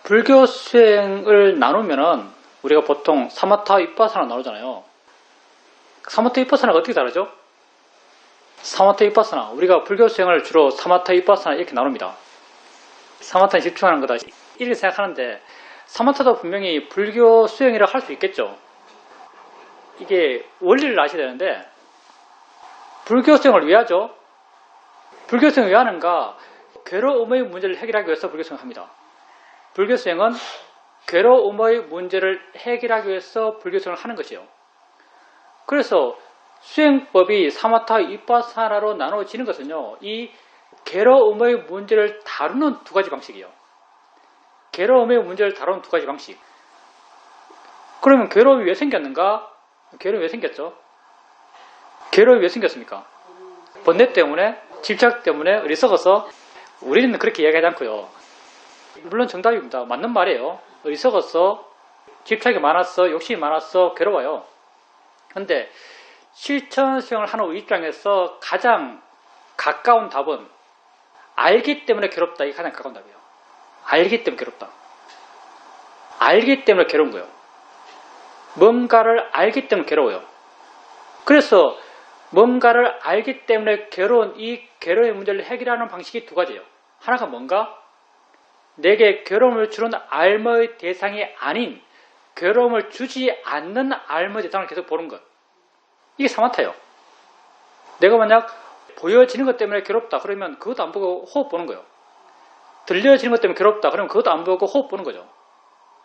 불교 수행을 나누면은 우리가 보통 사마타 위파사나 나누잖아요. 사마타 위파사나가 어떻게 다르죠? 사마타 위파사나, 우리가 불교 수행을 주로 사마타 위파사나 이렇게 나눕니다. 사마타에 집중하는 거다 이렇게 생각하는데, 사마타도 분명히 불교 수행이라 할 수 있겠죠. 이게 원리를 아셔야 되는데, 불교 수행을 왜 하죠? 불교 수행을 왜 하는가? 괴로움의 문제를 해결하기 위해서 불교 수행을 합니다. 불교 수행은 괴로움의 문제를 해결하기 위해서 불교 수행을 하는 것이요. 그래서 수행법이 사마타 위파사나로 나눠지는 것은요, 이 괴로움의 문제를 다루는 두 가지 방식이요. 괴로움의 문제를 다루는 두 가지 방식. 그러면 괴로움이 왜 생겼는가? 괴로움이 왜 생겼죠? 괴로움이 왜 생겼습니까? 번뇌 때문에, 집착 때문에, 어리석어서. 우리는 그렇게 이야기하지 않고요. 물론 정답입니다. 맞는 말이에요. 어리석어서, 집착이 많았어, 욕심이 많았어, 괴로워요. 근데 실천 수행을 하는 입장에서 가장 가까운 답은 알기 때문에 괴롭다. 이게 가장 가까운 답이에요. 알기 때문에 괴롭다. 알기 때문에 괴로운 거예요. 뭔가를 알기 때문에 괴로워요. 그래서 뭔가를 알기 때문에 괴로운 이 괴로움의 문제를 해결하는 방식이 두 가지예요. 하나가 뭔가? 내게 괴로움을 주는 알머의 대상이 아닌 괴로움을 주지 않는 알머의 대상을 계속 보는 것. 이게 사마타예요. 내가 만약 보여지는 것 때문에 괴롭다 그러면 그것도 안 보고 호흡 보는 거예요. 들려지는 것 때문에 괴롭다 그러면 그것도 안 보고 호흡 보는 거죠.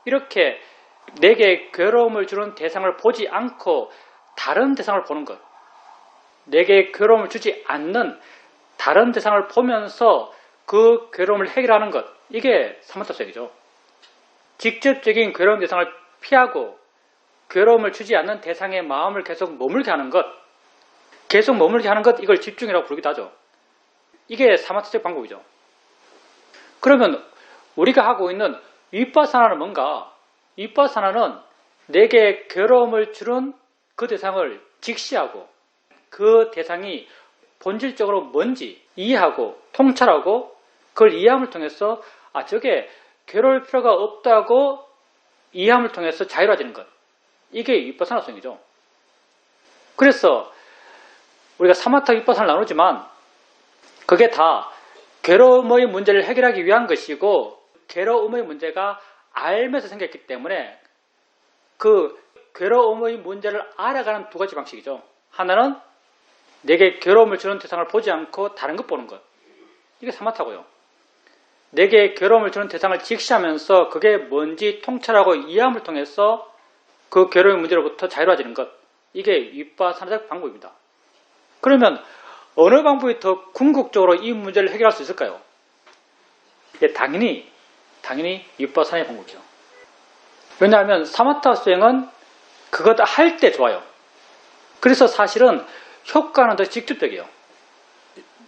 이렇게 내게 괴로움을 주는 대상을 보지 않고 다른 대상을 보는 것. 내게 괴로움을 주지 않는 다른 대상을 보면서 그 괴로움을 해결하는 것. 이게 사마타 수행이죠. 직접적인 괴로운 대상을 피하고 괴로움을 주지 않는 대상의 마음을 계속 머물게 하는 것. 계속 머물게 하는 것, 이걸 집중이라고 부르기도 하죠. 이게 사마타 수행 방법이죠. 그러면 우리가 하고 있는 위파사나는 뭔가? 위파사나는 내게 괴로움을 주는 그 대상을 직시하고 그 대상이 본질적으로 뭔지 이해하고 통찰하고 그걸 이해함을 통해서 저게 괴로울 필요가 없다고 이해함을 통해서 자유로워지는 것. 이게 위파사나 수행이죠. 그래서 우리가 사마타 위파사나를 나누지만 그게 다 괴로움의 문제를 해결하기 위한 것이고 괴로움의 문제가 알면서 생겼기 때문에 그 괴로움의 문제를 알아가는 두 가지 방식이죠. 하나는 내게 괴로움을 주는 대상을 보지 않고 다른 것 보는 것. 이게 사마타고요. 내게 괴로움을 주는 대상을 직시하면서 그게 뭔지 통찰하고 이해함을 통해서 그 괴로움의 문제로부터 자유로워지는 것. 이게 위파사나적 방법입니다. 그러면 어느 방법이 더 궁극적으로 이 문제를 해결할 수 있을까요? 당연히 위파사나의 방법이죠. 왜냐하면 사마타 수행은 그것 할 때 좋아요. 그래서 사실은 효과는 더 직접적이에요.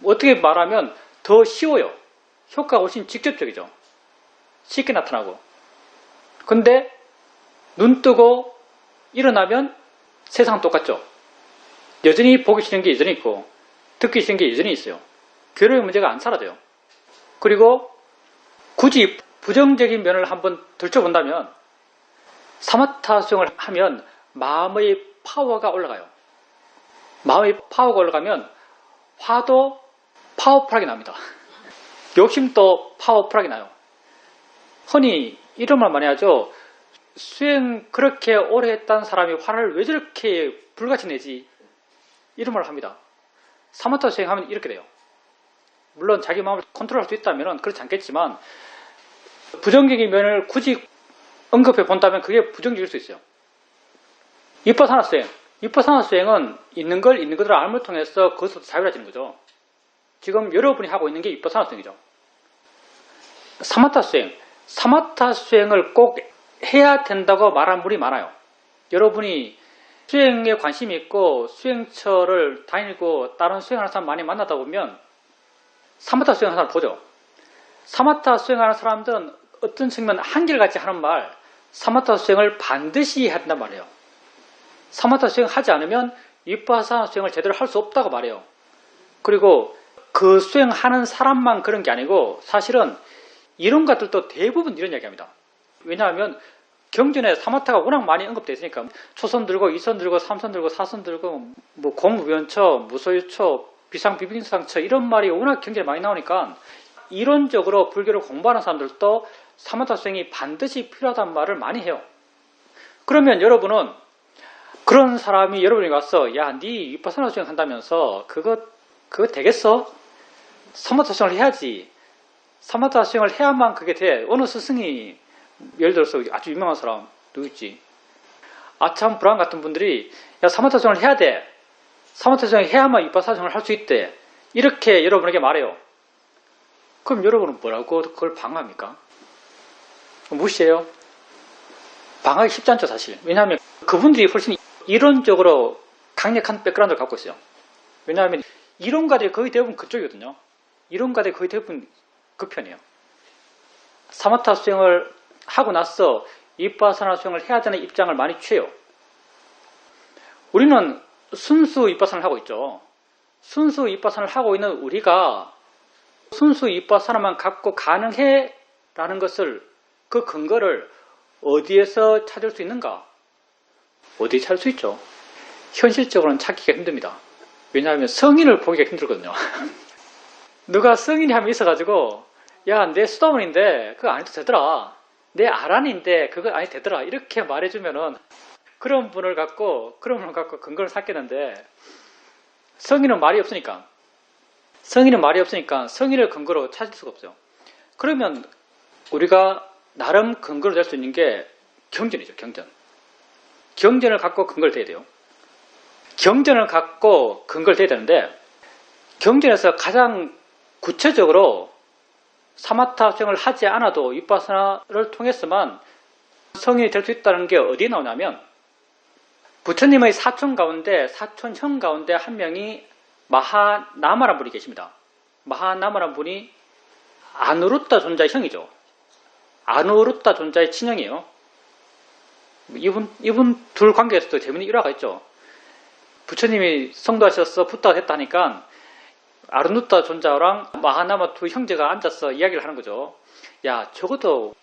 어떻게 말하면 더 쉬워요. 효과가 훨씬 직접적이죠. 쉽게 나타나고. 근데 눈 뜨고 일어나면 세상은 똑같죠. 여전히 보기 싫은 게 여전히 있고 듣기 싫은 게 여전히 있어요. 괴로움의 문제가 안 사라져요. 그리고 굳이 부정적인 면을 한번 들춰본다면 사마타 수행을 하면 마음의 파워가 올라가요. 마음의 파워가 올라가면 화도 파워풀하게 납니다. 욕심도 파워풀하게 나요. 흔히 이런 말 많이 하죠. 수행 그렇게 오래 했다는 사람이 화를 왜 저렇게 불같이 내지? 이런 말을 합니다. 사마타 수행하면 이렇게 돼요. 물론 자기 마음을 컨트롤할 수 있다면 그렇지 않겠지만 부정적인 면을 굳이 언급해 본다면 그게 부정적일 수 있어요. 위파사나 수행. 위파사나 수행은 있는 걸 있는 그대로 알을 통해서 그것으로 자유로워지는 거죠. 지금 여러분이 하고 있는 게 위파사나 수행이죠. 사마타 수행. 사마타 수행을 꼭 해야 된다고 말하는 분이 많아요. 여러분이 수행에 관심이 있고 수행처를 다니고 다른 수행하는 사람 많이 만나다 보면 사마타 수행하는 사람을 보죠. 사마타 수행하는 사람들은 어떤 측면 한결같이 하는 말, 사마타 수행을 반드시 해야 한단 말이에요. 사마타 수행 하지 않으면 위파사나 수행을 제대로 할 수 없다고 말해요. 그리고 그 수행하는 사람만 그런 게 아니고 사실은 이론가들도 대부분 이런 이야기합니다. 왜냐하면 경전에 사마타가 워낙 많이 언급되어 있으니까 초선 들고 2선 들고 3선 들고 4선 들고 뭐 공무변처, 무소유처, 비상비빙상처 이런 말이 워낙 경전에 많이 나오니까 이론적으로 불교를 공부하는 사람들도 사마타 수행이 반드시 필요하다는 말을 많이 해요. 그러면 여러분은 그런 사람이 여러분이 와서 야, 네 위파사나 수행 한다면서 그거 되겠어? 사마타 수행을 해야지. 사마타 수행을 해야만 그게 돼. 어느 스승이 예를 들어서 아주 유명한 사람 누구 있지? 아참 브라운 같은 분들이 야, 사마타 수행을 해야 돼. 사마타 수행을 해야만 위파사나 수행을 할 수 있대. 이렇게 여러분에게 말해요. 그럼 여러분은 뭐라고 그걸 방어합니까? 무시해요? 방어하기 쉽지 않죠, 사실. 왜냐하면 그분들이 훨씬 이론적으로 강력한 백그라운드를 갖고 있어요. 왜냐하면 이론가들이 거의 대부분 그쪽이거든요. 이론가들이 거의 대부분 그 편이에요. 사마타 수행을 하고 나서 위파사나 수행을 해야 되는 입장을 많이 취해요. 우리는 순수 위파사나를 하고 있죠. 순수 위파사나를 하고 있는 우리가 순수 위파사나만 갖고 가능해 라는 것을 그 근거를 어디에서 찾을 수 있는가? 어디에 찾을 수 있죠? 현실적으로는 찾기가 힘듭니다. 왜냐하면 성인을 보기가 힘들거든요. 누가 성인이 하면 있어가지고 야, 내 수다문인데 그거 안 해도 되더라. 내 아란인데 그거 안 해도 되더라. 이렇게 말해주면은 그런 분을 갖고 근거를 찾겠는데 성인은 말이 없으니까 성인을 근거로 찾을 수가 없어요. 그러면 우리가 나름 근거를 낼 수 있는 게 경전이죠. 경전을 갖고 근거를 대야 돼요. 경전을 갖고 근거를 대야 되는데 경전에서 가장 구체적으로 사마타 수행을 하지 않아도 위파사나를 통해서만 성인이 될 수 있다는 게 어디에 나오냐면 부처님의 사촌 형 가운데 한 명이 마하나마라는 분이 계십니다. 마하나마라는 분이 아누루타 존자의 형이죠. 아누루타 존자의 친형이에요. 이분 둘 관계에서도 재밌는 일화가 있죠. 부처님이 성도하셔서 부타가 됐다 하니까 아누루타 존자랑 마하나마 두 형제가 앉아서 이야기를 하는 거죠. 야, 적어도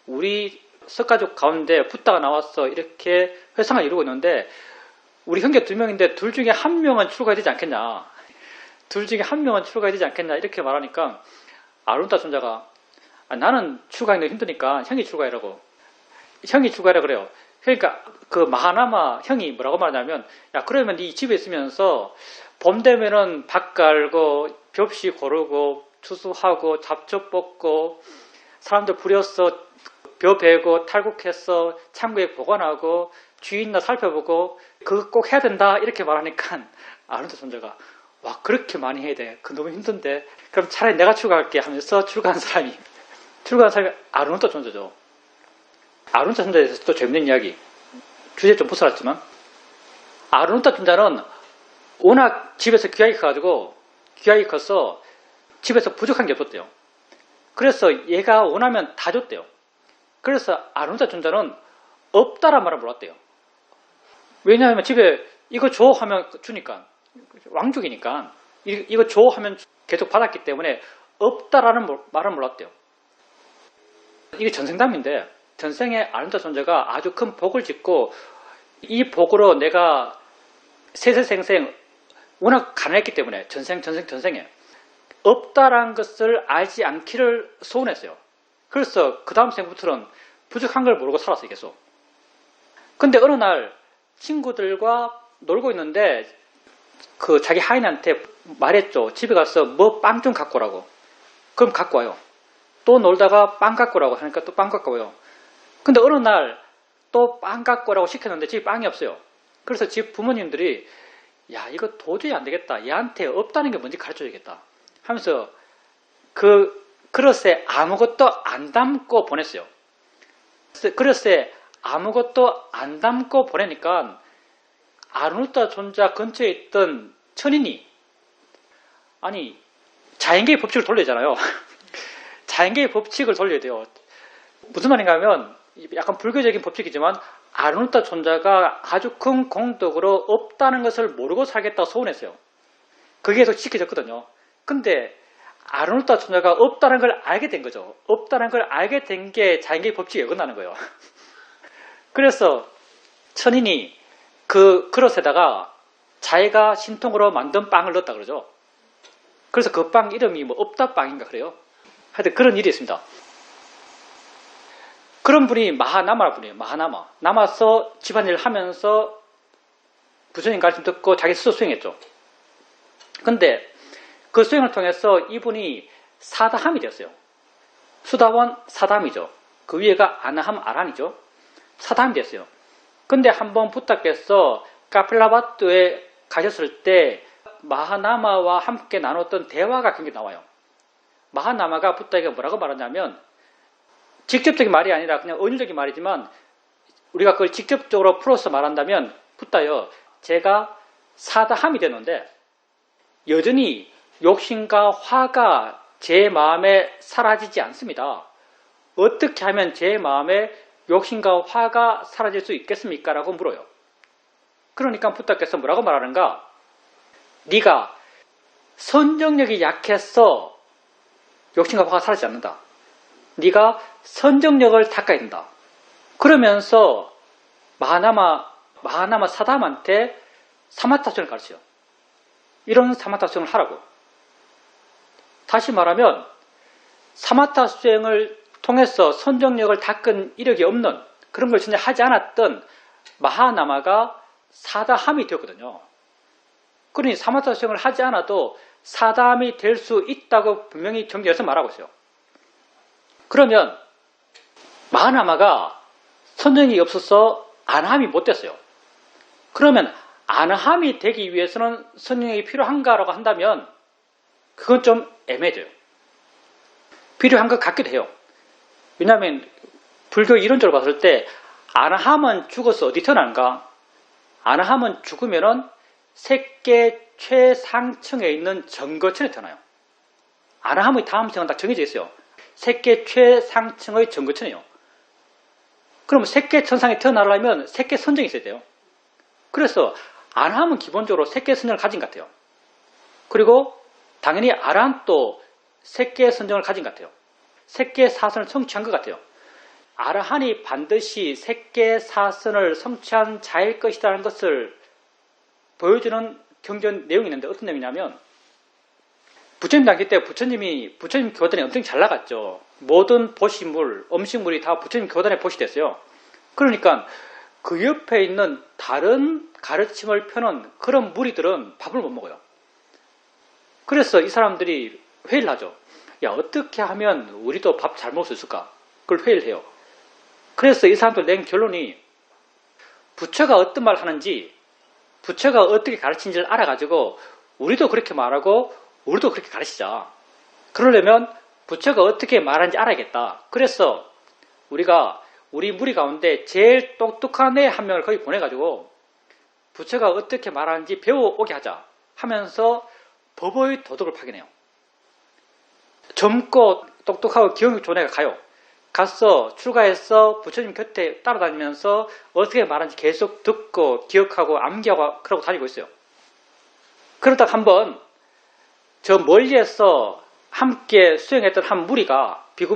우리 석가족 가운데 부타가 나와서 이렇게 회상을 이루고 있는데 우리 형제 두 명인데 둘 중에 한 명은 출가해야 되지 않겠냐. 이렇게 말하니까 아누루타 존자가 나는 출가하기 힘드니까 형이 출가해라고. 형이 출가해라 그래요. 그러니까 그 마하나마 형이 뭐라고 말하냐면 야, 그러면 네 집에 있으면서 봄 되면은 밭 갈고 벽시 고르고 추수하고 잡초 뽑고 사람들 부려서 벼 베고 탈곡해서 창고에 보관하고 주인나 살펴보고 그거 꼭 해야 된다 이렇게 말하니까 아누루타 존자가 와, 그렇게 많이 해야 돼. 그 너무 힘든데. 그럼 차라리 내가 출가할게 하면서 출가한 사람이 아누루타 존자죠. 아누루타 존자에 대해서 또 재밌는 이야기. 주제 좀 벗어났지만 아누루타 존자는 워낙 집에서 귀하게 커서 집에서 부족한 게 없었대요. 그래서 얘가 원하면 다 줬대요. 그래서 아누루타 존자는 없다란 말을 몰랐대요. 왜냐하면 집에 이거 줘 하면 주니까 왕족이니까 이거 줘 하면 계속 받았기 때문에 없다라는 말을 몰랐대요. 이게 전생담인데 전생에 아누루타 존자가 아주 큰 복을 짓고 이 복으로 내가 세세생생 워낙 가난했기 때문에 전생에 없다라는 것을 알지 않기를 소원했어요. 그래서 그 다음 생부터는 부족한 걸 모르고 살았어요. 계속. 근데 어느 날 친구들과 놀고 있는데 그 자기 하인한테 말했죠. 집에 가서 뭐 빵 좀 갖고 오라고. 그럼 갖고 와요. 또 놀다가 빵 갖고 오라고 하니까 또 빵 갖고 와요. 근데 어느 날 또 빵 갖고 오라고 시켰는데 집에 빵이 없어요. 그래서 집 부모님들이 야, 이거 도저히 안 되겠다. 얘한테 없다는 게 뭔지 가르쳐줘야겠다 하면서 그 그릇에 아무것도 안 담고 보냈어요. 그릇에 아무것도 안 담고 보내니까 아누루타 존자 근처에 있던 천인이 아니 자연계의 법칙을 돌려야 되잖아요. 자연계의 법칙을 돌려야 돼요. 무슨 말인가 하면 약간 불교적인 법칙이지만 아누루타 존자가 아주 큰 공덕으로 없다는 것을 모르고 살겠다고 소원했어요. 그게 계속 지켜졌거든요. 근데 아르노타 천자가 없다는 걸 알게 된 거죠. 없다는 걸 알게 된 게 자연계의 법칙에 어긋나는 거예요. 그래서 천인이 그 그릇에다가 자기가 신통으로 만든 빵을 넣었다 그러죠. 그래서 그 빵 이름이 뭐 없다 빵인가 그래요. 하여튼 그런 일이 있습니다. 그런 분이 마하나마 분이에요. 마하나마. 남아서 집안일 하면서 부처님 가르침 듣고 자기 스스로 수행했죠. 근데 그 수행을 통해서 이분이 사다함이 되었어요. 수다원 사다함이죠. 그 위에가 아나함 아란이죠. 사다함이 됐어요. 근데 한번 부타께서 카필라바뚜에 가셨을 때 마하나마와 함께 나눴던 대화가 경기 나와요. 마하나마가 부타에게 뭐라고 말하냐면 직접적인 말이 아니라 그냥 은유적인 말이지만 우리가 그걸 직접적으로 풀어서 말한다면 부타여 제가 사다함이 되는데 여전히 욕심과 화가 제 마음에 사라지지 않습니다. 어떻게 하면 제 마음에 욕심과 화가 사라질 수 있겠습니까? 라고 물어요. 그러니까 부타께서 뭐라고 말하는가? 네가 선정력이 약해서 욕심과 화가 사라지지 않는다. 네가 선정력을 닦아야 된다. 그러면서 마하나마 사담한테 사마타 수행을 가르쳐요. 이런 사마타 수행을 하라고. 다시 말하면 사마타 수행을 통해서 선정력을 닦은 이력이 없는 그런 걸 전혀 하지 않았던 마하나마가 사다함이 되었거든요. 그러니 사마타 수행을 하지 않아도 사다함이 될 수 있다고 분명히 경전에서 말하고 있어요. 그러면 마하나마가 선정이 없어서 아나함이 못 됐어요. 그러면 아나함이 되기 위해서는 선정력이 필요한가라고 한다면 그건 좀 애매해져요. 필요한 것 같기도 해요. 왜냐하면 불교 이론적으로 봤을 때 아나함은 죽어서 어디 태어나는가? 아나함은 죽으면은 세계 최상층에 있는 정거천에 태어나요. 아나함의 다음 층은 딱 정해져 있어요. 세계 최상층의 정거천이에요. 그럼 세계 천상에 태어나려면 세계 선정이 있어야 돼요. 그래서 아나함은 기본적으로 세계 선정을 가진 것 같아요. 그리고 당연히 아라한도 세계 선정을 가진 것 같아요. 세계 사선을 성취한 것 같아요. 아라한이 반드시 세계 사선을 성취한 자일 것이라는 것을 보여주는 경전 내용이 있는데 어떤 내용이냐면 부처님 당시 때 부처님 교단이 엄청 잘 나갔죠. 모든 보시물, 음식물이 다 부처님 교단에 보시됐어요. 그러니까 그 옆에 있는 다른 가르침을 펴는 그런 무리들은 밥을 못 먹어요. 그래서 이 사람들이 회의를 하죠. 야, 어떻게 하면 우리도 밥 잘 먹을 수 있을까? 그걸 회의를 해요. 그래서 이 사람들 낸 결론이 부처가 어떤 말 하는지 부처가 어떻게 가르치는지를 알아가지고 우리도 그렇게 말하고 우리도 그렇게 가르치자. 그러려면 부처가 어떻게 말하는지 알아야겠다. 그래서 우리가 우리 무리 가운데 제일 똑똑한 애 한 명을 거기 보내가지고 부처가 어떻게 말하는지 배워오게 하자 하면서 법의 도덕을 파견해요. 젊고 똑똑하고 기억력 좋은 애가 가요. 가서 출가해서 부처님 곁에 따라다니면서 어떻게 말하는지 계속 듣고 기억하고 암기하고 그러고 다니고 있어요. 그러다가 한번 저 멀리에서 함께 수행했던 한 무리가 비구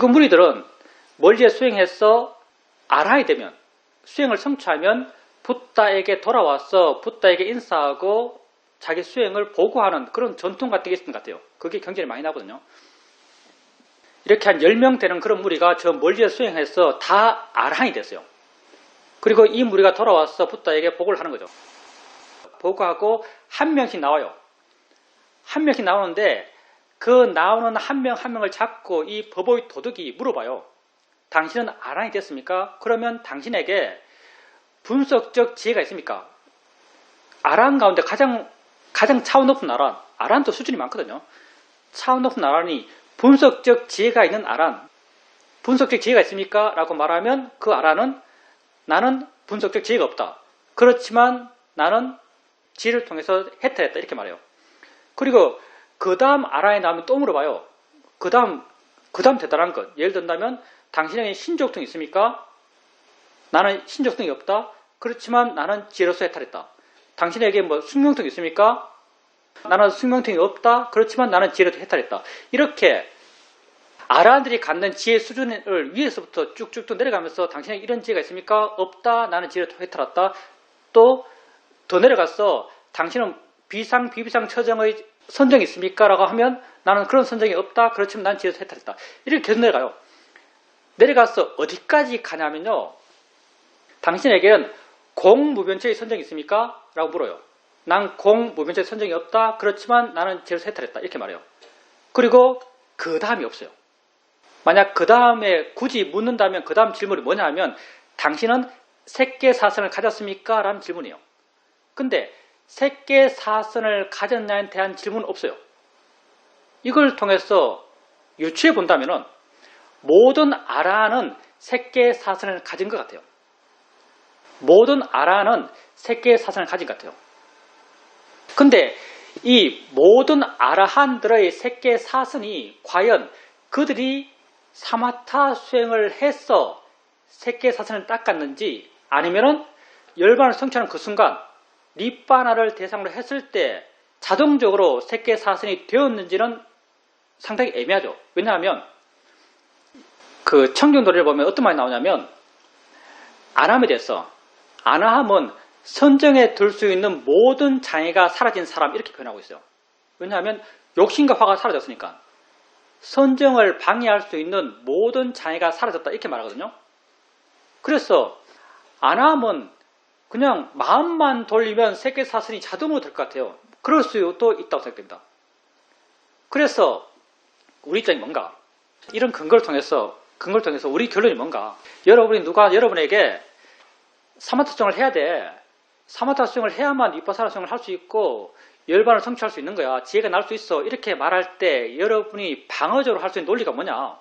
무리들은 멀리에 수행해서 아라이 되면 수행을 성취하면 붓다에게 돌아와서 붓다에게 인사하고 자기 수행을 보고하는 그런 전통 같은 게 있었던 것 같아요. 그게 경전이 많이 나거든요. 이렇게 한 10명 되는 그런 무리가 저 멀리에 수행해서 다 아라한이 됐어요. 그리고 이 무리가 돌아와서 붓다에게 보고를 하는 거죠. 보고하고 한 명씩 나와요. 한 명씩 나오는데 그 나오는 한 명 한 명을 잡고 이 법의 도덕이 물어봐요. 당신은 아란이 됐습니까? 그러면 당신에게 분석적 지혜가 있습니까? 아란 가운데 가장 차원 높은 아란도 수준이 많거든요. 차원 높은 아란이 분석적 지혜가 있는 아란. 분석적 지혜가 있습니까? 라고 말하면 그 아란은 나는 분석적 지혜가 없다. 그렇지만 나는 지혜를 통해서 해탈했다. 이렇게 말해요. 그리고 그 다음 아란에 나오면 또 물어봐요. 그 다음 대단한 것. 예를 든다면 당신에게 신족등이 있습니까? 나는 신족등이 없다. 그렇지만 나는 지혜로서 해탈했다. 당신에게 뭐 숙명등이 있습니까? 나는 숙명통이 없다. 그렇지만 나는 지혜로도 해탈했다. 이렇게 아라한들이 갖는 지혜 수준을 위에서부터 쭉쭉 내려가면서 당신에게 이런 지혜가 있습니까? 없다. 나는 지혜로도 해탈했다. 또 더 내려가서 당신은 비상, 비비상 처정의 선정이 있습니까? 라고 하면 나는 그런 선정이 없다. 그렇지만 난 지혜로도 해탈했다. 이렇게 계속 내려가요. 내려가서 어디까지 가냐면요. 당신에게는 공무변체의 선정이 있습니까? 라고 물어요. 난 공무변체의 선정이 없다. 그렇지만 나는 지혜로도 해탈했다. 이렇게 말해요. 그리고 그 다음이 없어요. 만약 그 다음에 굳이 묻는다면 그 다음 질문이 뭐냐 하면 당신은 색계사선을 가졌습니까? 라는 질문이에요. 근데 색계사선을 가졌냐에 대한 질문은 없어요. 이걸 통해서 유추해 본다면 모든 아라한은 색계사선을 가진 것 같아요. 모든 아라한은 색계사선을 가진 것 같아요. 근데 이 모든 아라한들의 색계사선이 과연 그들이 사마타 수행을 해서 색계사선을 닦았는지 아니면은 열반을 성취하는 그 순간 니빠나를 대상으로 했을 때 자동적으로 색계사선이 되었는지는 상당히 애매하죠. 왜냐하면 그 청경도리를 보면 어떤 말이 나오냐면 아나함에 대해서 아나함은 선정에 들 수 있는 모든 장애가 사라진 사람 이렇게 표현하고 있어요. 왜냐하면 욕심과 화가 사라졌으니까 선정을 방해할 수 있는 모든 장애가 사라졌다 이렇게 말하거든요. 그래서 아나함은 그냥 마음만 돌리면 색계사선이 자동으로 될 것 같아요. 그럴 수도 있다고 생각됩니다. 그래서 우리 입장이 뭔가 이런 근거를 통해서 우리 결론이 뭔가 여러분이 누가 여러분에게 사마타 수행을 해야 돼. 사마타 수행을 해야만 위파사나 수행을 할 수 있고 열반을 성취할 수 있는 거야. 지혜가 날 수 있어. 이렇게 말할 때 여러분이 방어적으로 할 수 있는 논리가 뭐냐.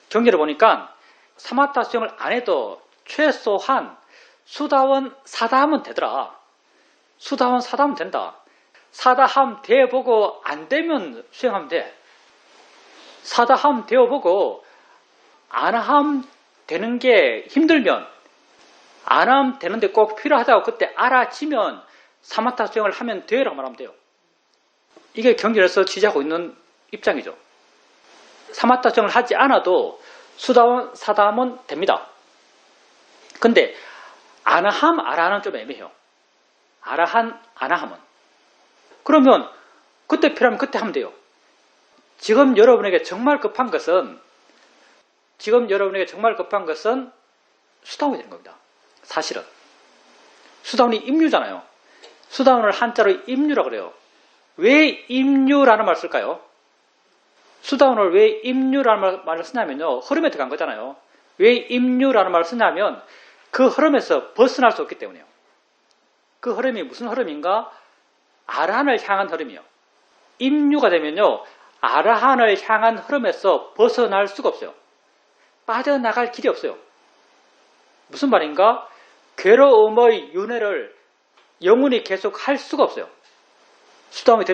경제를 보니까 사마타 수행을 안 해도 최소한 수다원 사다하면 되더라. 수다원 사다하면 된다. 사다함 되어보고 안 되면 수행하면 돼. 사다함 되어보고 안함 되는 게 힘들면 안함 되는데 꼭 필요하다고 그때 알아지면 사마타 수행을 하면 돼라고 말하면 돼요. 이게 경전에서 지지하고 있는 입장이죠. 사마타 수행을 하지 않아도 수다원 사다함은 됩니다. 근데 아나함 아라함은 좀 애매해요. 아라한 아나함은 그러면 그때 필요하면 그때 하면 돼요. 지금 여러분에게 정말 급한 것은 수다원이 되는 겁니다. 사실은 수다원이 임류잖아요. 수다원을 한자로 임류라고 그래요. 왜 임류라는 말을 쓸까요? 수다원을 왜 임류라는 말을 쓰냐면요. 흐름에 들어간 거잖아요. 왜 임류라는 말을 쓰냐면 그 흐름에서 벗어날 수 없기 때문이에요. 그 흐름이 무슨 흐름인가? 아라한을 향한 흐름이요. 임류가 되면요. 아라한을 향한 흐름에서 벗어날 수가 없어요. 빠져나갈 길이 없어요. 무슨 말인가? 괴로움의 윤회를 영원히 계속 할 수가 없어요. 수다원이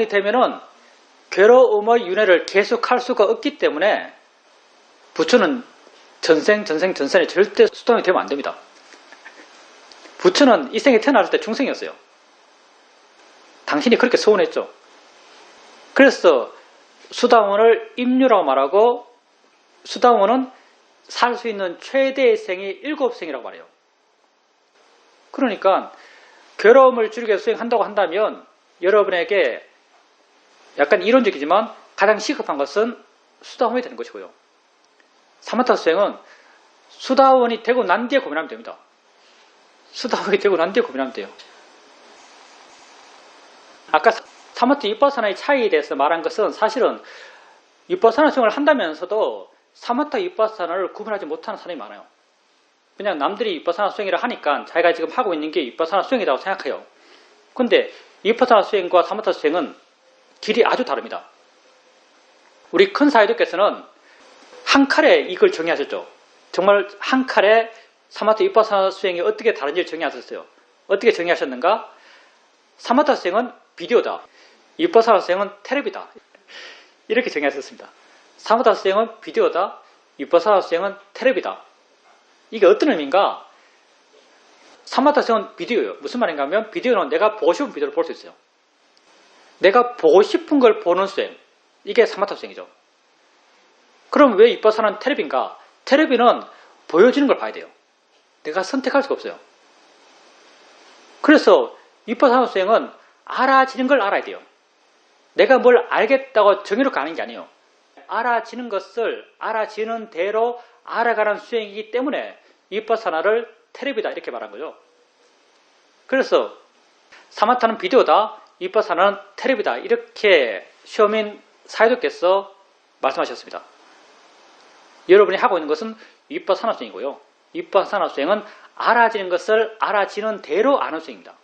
되면은 괴로움의 윤회를 계속 할 수가 없기 때문에 부처는 전생에 절대 수다원이 되면 안 됩니다. 부처는 이 생에 태어났을 때 중생이었어요. 당신이 그렇게 서운했죠. 그래서 수다원을 임류라고 말하고 수다원은 살 수 있는 최대의 생이 7생이라고 말해요. 그러니까 괴로움을 줄이기 위해서 수행한다고 한다면 여러분에게 약간 이론적이지만 가장 시급한 것은 수다원이 되는 것이고요. 사마타 수행은 수다원이 되고 난 뒤에 고민하면 됩니다. 수다원이 되고 난 뒤에 고민하면 돼요. 아까 사마타 위파사나의 차이에 대해서 말한 것은 사실은 위파사나 수행을 한다면서도 사마타 위파사나를 구분하지 못하는 사람이 많아요. 그냥 남들이 위파사나 수행이라 하니까 자기가 지금 하고 있는 게 위파사나 수행이라고 생각해요. 근데 위파사나 수행과 사마타 수행은 길이 아주 다릅니다. 우리 큰 사회도께서는 한 칼에 이걸 정의하셨죠. 정말 한 칼에 사마타 위파사나 수행이 어떻게 다른지를 정의하셨어요. 어떻게 정의하셨는가? 사마타 수행은 비디오다. 위파사나 수행은 텔레비다. 이렇게 정의하셨습니다. 사마타 수행은 비디오다. 위파사나 수행은 텔레비다. 이게 어떤 의미인가? 사마타 수행은 비디오예요. 무슨 말인가 하면 비디오는 내가 보고 싶은 비디오를 볼 수 있어요. 내가 보고 싶은 걸 보는 수행. 이게 사마타 수행이죠. 그럼 왜 이빠사나는 테레비인가? 테레비는 보여지는 걸 봐야 돼요. 내가 선택할 수가 없어요. 그래서 이빠사나 수행은 알아지는 걸 알아야 돼요. 내가 뭘 알겠다고 정의로 가는 게 아니에요. 알아지는 것을 알아지는 대로 알아가는 수행이기 때문에 이빠사나를 테레비다 이렇게 말한 거죠. 그래서 사마타는 비디오다, 이빠사나는 테레비다 이렇게 시험인 사이도께서 말씀하셨습니다. 여러분이 하고 있는 것은 이빠사나 수행이고요. 이빠사나 수행은 알아지는 것을 알아지는 대로 아는 수행입니다.